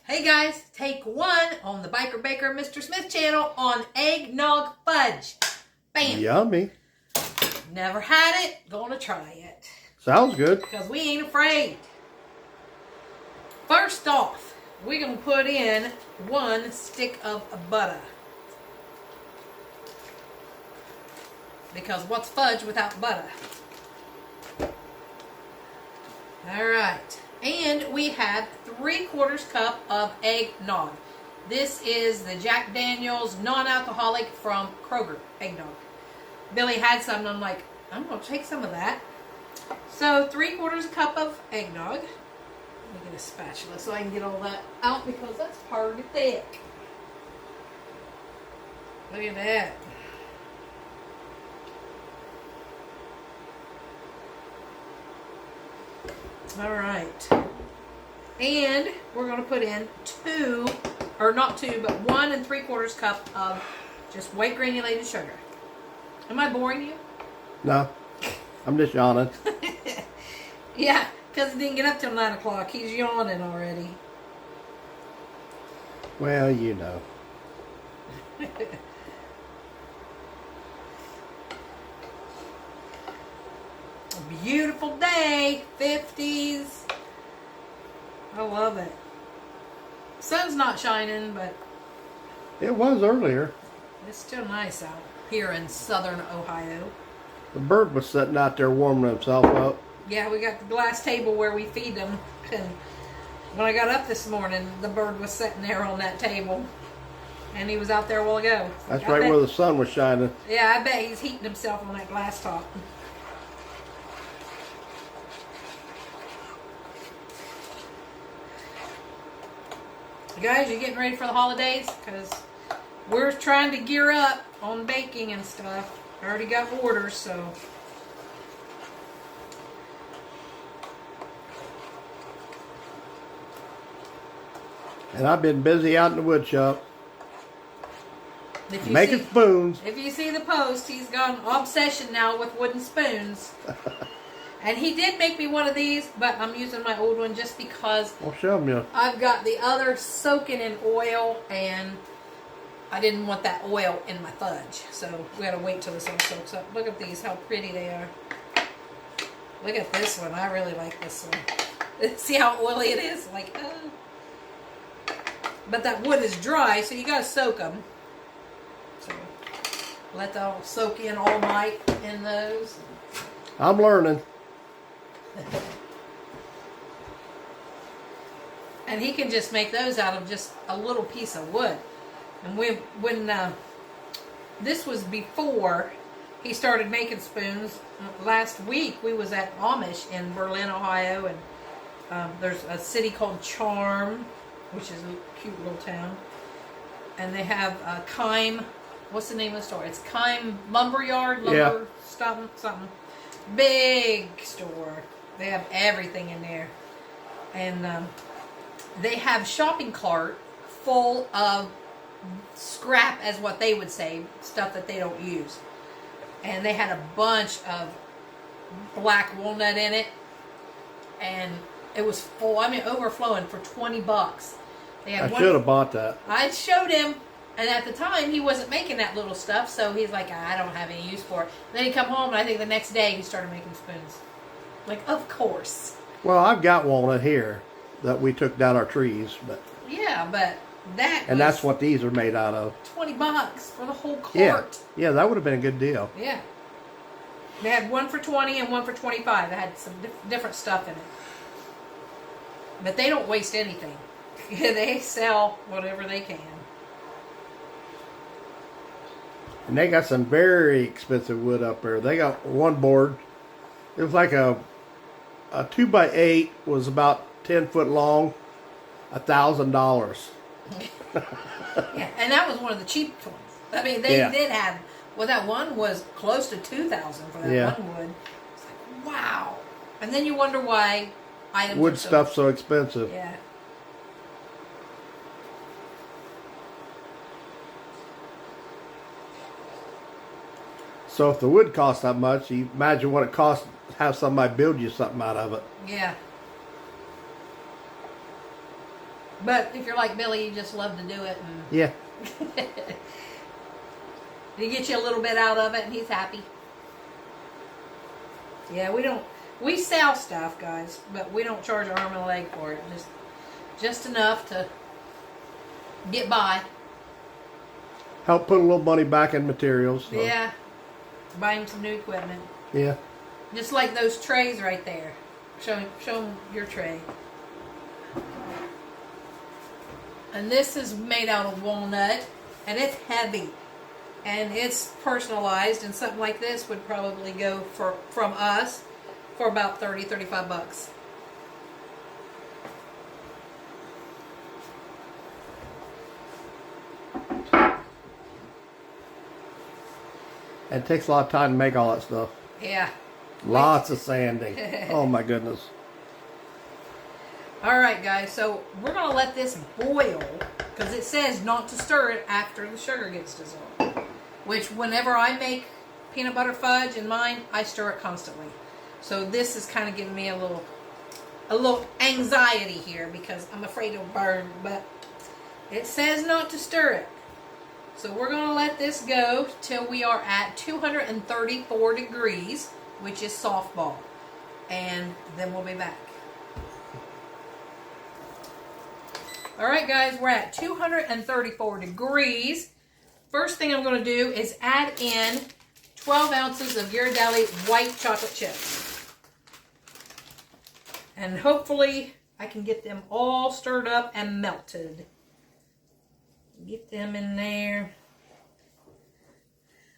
Hey guys, take one on the Biker Baker Mr. Smith channel on Eggnog Fudge. Bam! Yummy. Never had it, gonna try it. Sounds good. Because we ain't afraid. First off, we're gonna put in 1 stick of butter. Because what's fudge without butter? Alright. And we have 3/4 cup of eggnog. This is the Jack Daniel's non-alcoholic from Kroger eggnog. Billy had some and I'm like, I'm going to take some of that. So 3/4 cup of eggnog. Let me get a spatula so I can get all that out because that's pretty thick. Look at that. All right. And we're going to put in 1 3/4 cup of just white granulated sugar. Am I boring you? No. I'm just yawning. Yeah, because he didn't get up till 9 o'clock. He's yawning already. Well, you know. A beautiful day, 50s. I love it. Sun's not shining, but It was earlier. it's still nice out here in southern Ohio. The bird was sitting out there warming himself up. Yeah, we got the glass table where we feed them. And when I got up this morning, the bird was sitting there on that table. And he was out there a while ago. That's right where the sun was shining. Yeah, I bet he's heating himself on that glass top. Guys, you getting ready for the holidays? Because we're trying to gear up on baking and stuff. I already got orders, so. And I've been busy out in the wood shop. If you Making see, spoons. If you see the post, he's got an obsession now with wooden spoons. And he did make me one of these, but I'm using my old one just because I'll show them you. I've got the other soaking in oil, and I didn't want that oil in my fudge. So we gotta wait till this all soaks up. Look at these, how pretty they are. Look at this one. I really like this one. See how oily it is? Like, But that wood is dry, so you gotta soak them. So let that all soak in all night in those. I'm learning. And he can just make those out of just a little piece of wood. And when this was before he started making spoons. Last week we was at Amish in Berlin, Ohio, and there's a city called Charm, which is a cute little town. And they have Kime. What's the name of the store? It's Kime Lumberyard, something. Big store. They have everything in there. And they have shopping cart full of scrap, as what they would say, stuff that they don't use. And they had a bunch of black walnut in it. And it was full, overflowing for $20. They had I should have bought that. I showed him, and at the time he wasn't making that little stuff, so he's like, I don't have any use for it. And then he come home, and I think the next day he started making spoons. Like, of course. Well, I've got walnut here that we took down our trees, but Yeah, but that's what these are made out of. $20 for the whole cart. Yeah, that would have been a good deal. Yeah. They had 1 for $20 and 1 for $25. They had some different stuff in it. But they don't waste anything. They sell whatever they can. And they got some very expensive wood up there. They got one board. It was like a 2x8 was about 10 foot long, $1,000. Yeah, and that was one of the cheap ones. I mean, they did have. Well, that one was close to $2,000 for that one wood. It's like, wow. And then you wonder why items wood are so stuff's so expensive. Yeah. So if the wood costs that much, you imagine what it costs to have somebody build you something out of it. Yeah. But if you're like Billy, you just love to do it. And Yeah. he gets you a little bit out of it, and he's happy. Yeah, we sell stuff, guys, but we don't charge an arm and a leg for it. Just enough to get by. Help put a little money back in materials. So. Yeah. Buy him some new equipment. Yeah. Just like those trays right there. Show him your tray. And this is made out of walnut, and it's heavy. And it's personalized, and something like this would probably go from us for about $30-35. It takes a lot of time to make all that stuff. Yeah. Lots of sanding. Oh my goodness. All right, guys. So we're going to let this boil because it says not to stir it after the sugar gets dissolved. Which whenever I make peanut butter fudge in mine, I stir it constantly. So this is kind of giving me a little anxiety here because I'm afraid it'll burn. But it says not to stir it. So we're going to let this go till we are at 234 degrees, which is softball. And then we'll be back. Alright guys, we're at 234 degrees. First thing I'm going to do is add in 12 ounces of Ghirardelli white chocolate chips. And hopefully I can get them all stirred up and melted. Get them in there.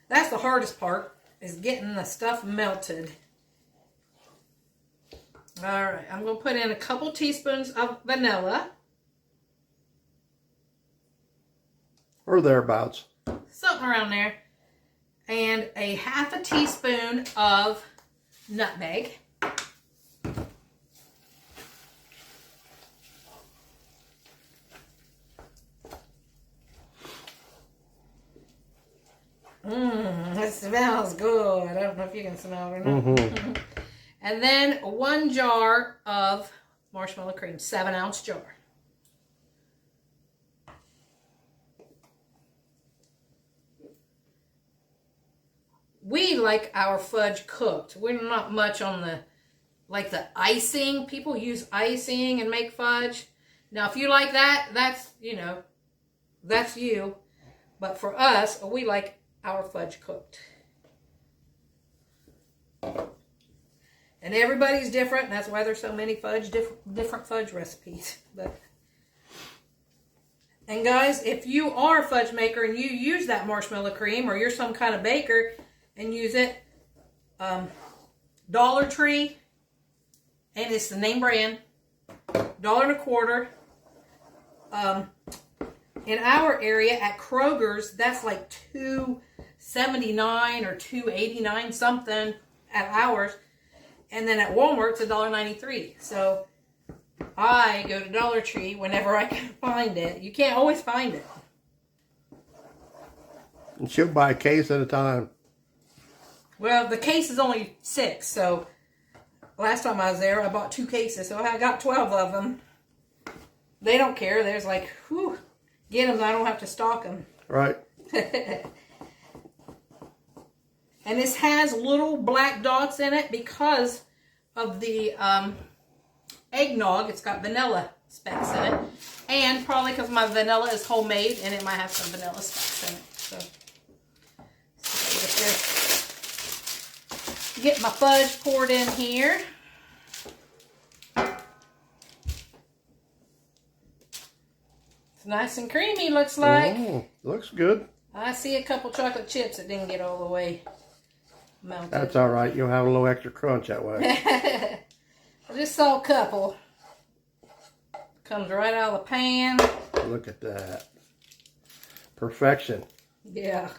That's the hardest part, is getting the stuff melted. Alright, I'm going to put in a couple teaspoons of vanilla. Or thereabouts. Something around there. And a half a teaspoon of nutmeg. That smells good. I don't know if you can smell it or not. Mm-hmm. And then 1 jar of marshmallow cream, 7-ounce jar. We like our fudge cooked. We're not much on the icing. People use icing and make fudge. Now, if you like that, that's you. But for us, we like our fudge cooked. And everybody's different. And that's why there's so many different fudge recipes. And guys, if you are a fudge maker and you use that marshmallow cream, or you're some kind of baker and use it, Dollar Tree, and it's the name brand, $1.25. In our area at Kroger's, that's like $2.79 or $2.89 something at ours, and then at Walmart it's $1.93. So I go to Dollar Tree whenever I can find it. You can't always find it. And she'll buy a case at a time. Well, the case is only 6, so last time I was there, I bought 2 cases, so I got 12 of them. They don't care. There's like, whew, get them, I don't have to stock them. Right. And this has little black dots in it because of the eggnog. It's got vanilla specks in it. And probably because my vanilla is homemade and it might have some vanilla specks in it. So get my fudge poured in here. It's nice and creamy, looks like. Looks good. I see a couple chocolate chips that didn't get all the way melted. That's all right. You'll have a little extra crunch that way. I just saw a couple. Comes right out of the pan. Look at that. Perfection. Yeah.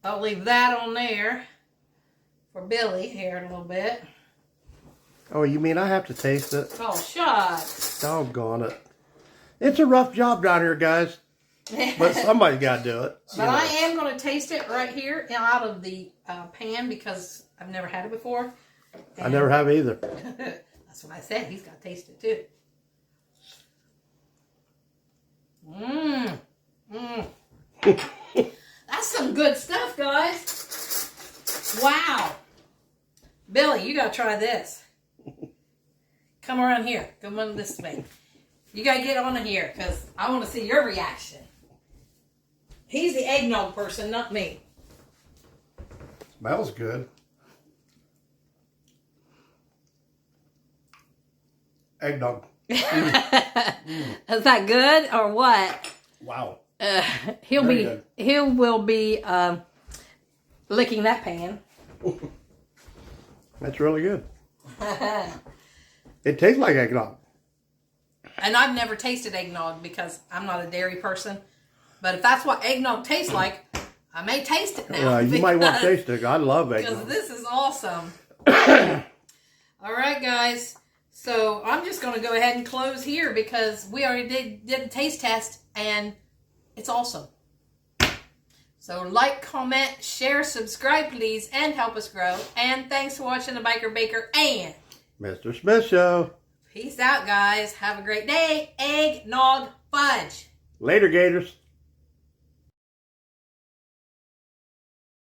I'll leave that on there for Billy here in a little bit. Oh, you mean I have to taste it? Oh, shucks. Doggone it. It's a rough job down here, guys. But somebody's got to do it. But I am going to taste it right here out of the pan because I've never had it before. I never have either. That's what I said. He's got to taste it too. Mmm. Mmm. That's some good stuff, guys. Wow. Billy, you got to try this. Come around here. Come on this way. You got to get on here because I want to see your reaction. He's the eggnog person, not me. Smells good. Eggnog. Is that good or what? Wow. He Very will be licking that pan. That's really good. It tastes like eggnog. And I've never tasted eggnog because I'm not a dairy person. But if that's what eggnog tastes like, I may taste it now. You might want to taste it. I love eggnog. Because this is awesome. All right, guys. So I'm just going to go ahead and close here because we already did a taste test and it's awesome. So like, comment, share, subscribe, please, and help us grow. And thanks for watching the Biker Baker and Mr. Smith Show. Peace out, guys. Have a great day. Eggnog Fudge. Later, Gators.